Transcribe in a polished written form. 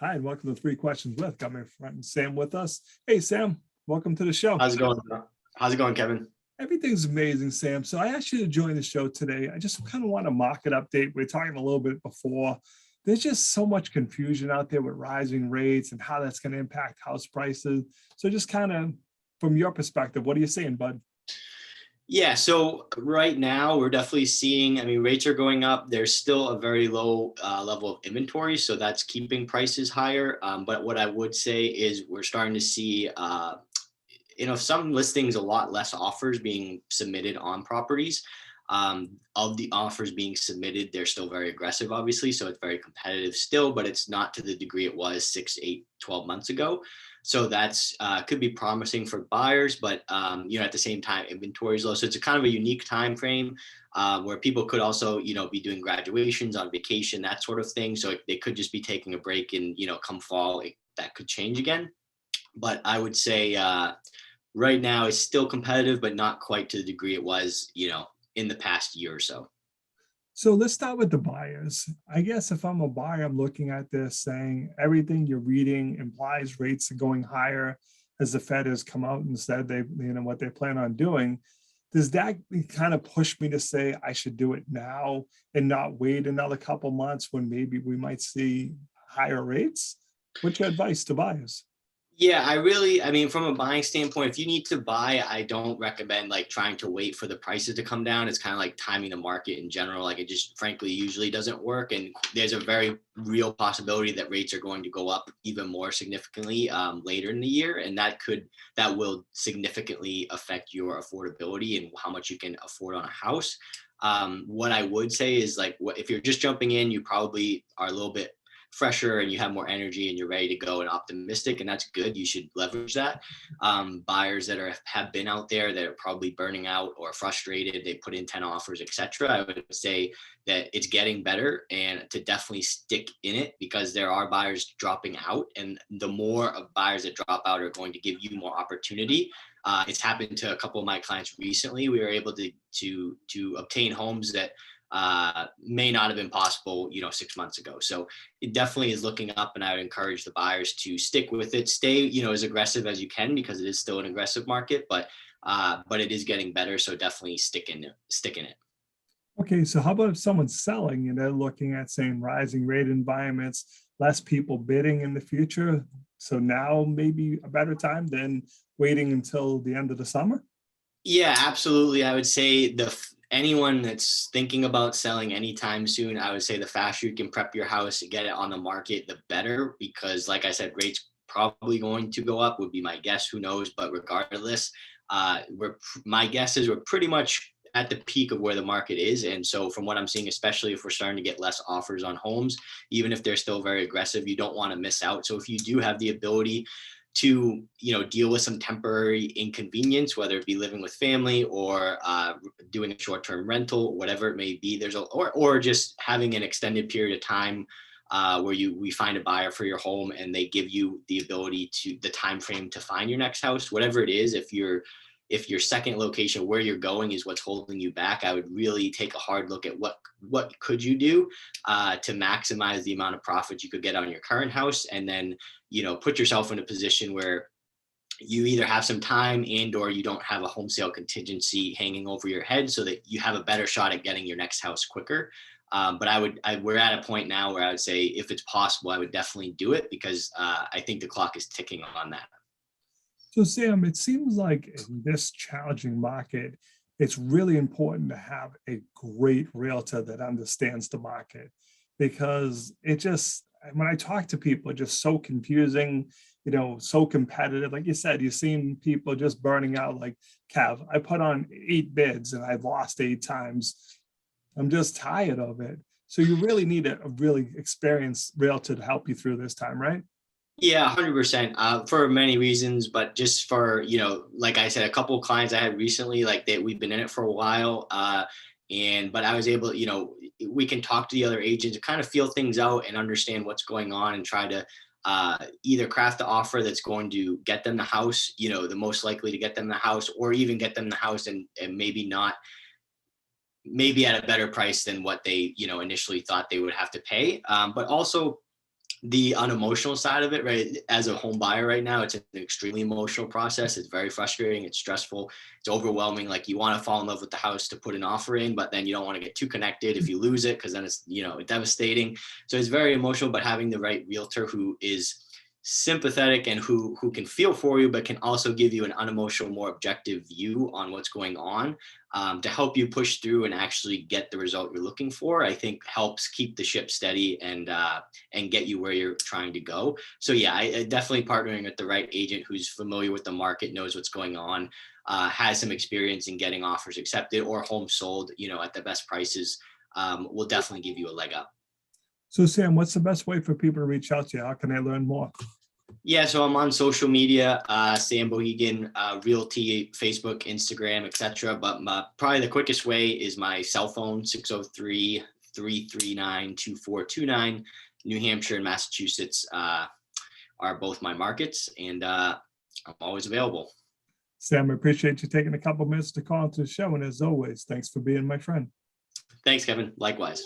Hi, and welcome to Three Questions with. Got my friend Sam with us. Hey, Sam, welcome to the show. How's it going? How's it going, Kevin? Everything's amazing, Sam. So I asked you to join the show today. I just kind of want a market update. We were talking a little bit before. There's just so much confusion out there with rising rates and how that's going to impact house prices. So just kind of from your perspective, what are you saying, bud? Yeah, so right now we're definitely seeing, rates are going up. There's still a very low level of inventory, so that's keeping prices higher. But what I would say is we're starting to see, some listings, a lot less offers being submitted on properties. Of the offers being submitted, they're still very aggressive, obviously. So it's very competitive still, but it's not to the degree it was 6, 8, 12 months ago. So that's could be promising for buyers, but at the same time, inventory is low. So it's a kind of a unique time frame where people could also, be doing graduations, on vacation, that sort of thing. So they could just be taking a break, and come fall, that could change again. But I would say right now it's still competitive, but not quite to the degree it was, in the past year or so. So let's start with the buyers. I guess if I'm a buyer, I'm looking at this saying everything you're reading implies rates are going higher as the Fed has come out and said what they plan on doing. Does that kind of push me to say I should do it now and not wait another couple months when maybe we might see higher rates? What's your advice to buyers? Yeah, from a buying standpoint, if you need to buy, I don't recommend like trying to wait for the prices to come down. It's kind of like timing the market in general. Like it just frankly usually doesn't work. And there's a very real possibility that rates are going to go up even more significantly later in the year. And that will significantly affect your affordability and how much you can afford on a house. What I would say is like, if you're just jumping in, you probably are a little bit fresher and you have more energy and you're ready to go and optimistic, and that's good. You should leverage that. Buyers that have been out there that are probably burning out or frustrated, they put in 10 offers, etc. I would say that it's getting better and to definitely stick in it, because there are buyers dropping out, and the more of buyers that drop out are going to give you more opportunity. It's happened to a couple of my clients recently. We were able to obtain homes that may not have been possible, 6 months ago. So it definitely is looking up, and I would encourage the buyers to stick with it, stay, as aggressive as you can, because it is still an aggressive market, but it is getting better. So definitely stick in it. Okay, so how about if someone's selling and they're looking at saying rising rate environments, less people bidding in the future? So now maybe a better time than waiting until the end of the summer? Yeah, absolutely. I would say anyone that's thinking about selling anytime soon, I would say the faster you can prep your house and get it on the market, the better, because like I said, rates probably going to go up would be my guess. Who knows? But regardless, my guess is we're pretty much at the peak of where the market is. And so from what I'm seeing, especially if we're starting to get less offers on homes, even if they're still very aggressive, you don't want to miss out. So if you do have the ability to deal with some temporary inconvenience, whether it be living with family or doing a short-term rental, whatever it may be, or just having an extended period of time where we find a buyer for your home and they give you the ability to the time frame to find your next house, whatever it is. If your second location where you're going is what's holding you back, I would really take a hard look at what could you do to maximize the amount of profit you could get on your current house, and then put yourself in a position where you either have some time and or you don't have a home sale contingency hanging over your head, so that you have a better shot at getting your next house quicker. But we're at a point now where I would say if it's possible, I would definitely do it, because I think the clock is ticking on that. So Sam, it seems like in this challenging market, it's really important to have a great realtor that understands the market, because when I talk to people, it's just so confusing, so competitive. Like you said, you've seen people just burning out. Like, Kev, I put on 8 bids and I've lost 8 times. I'm just tired of it. So you really need a really experienced realtor to help you through this time, right? Yeah, 100%. For many reasons, but just for, like I said, a couple of clients I had recently, like we've been in it for a while. But I was able, we can talk to the other agents, kind of feel things out and understand what's going on, and try to either craft the offer that's going to get them the house, the most likely to get them the house, or even get them the house and maybe not, maybe at a better price than what they, initially thought they would have to pay. But also the unemotional side of it, right? As a home buyer right now, it's an extremely emotional process. It's very frustrating. It's stressful. It's overwhelming. Like you want to fall in love with the house to put an offer in, but then you don't want to get too connected if you lose it, because then it's, devastating. So it's very emotional, but having the right realtor who is sympathetic and who can feel for you, but can also give you an unemotional, more objective view on what's going on, to help you push through and actually get the result you're looking for, I think helps keep the ship steady and get you where you're trying to go. So yeah, I definitely partnering with the right agent who's familiar with the market, knows what's going on, has some experience in getting offers accepted or homes sold, at the best prices, will definitely give you a leg up. So Sam, what's the best way for people to reach out to you? How can they learn more? Yeah, so I'm on social media, Sam Boghigian, Realty, Facebook, Instagram, etc. But probably the quickest way is my cell phone, 603-339-2429. New Hampshire and Massachusetts are both my markets, and I'm always available. Sam, I appreciate you taking a couple minutes to call into the show. And as always, thanks for being my friend. Thanks, Kevin. Likewise.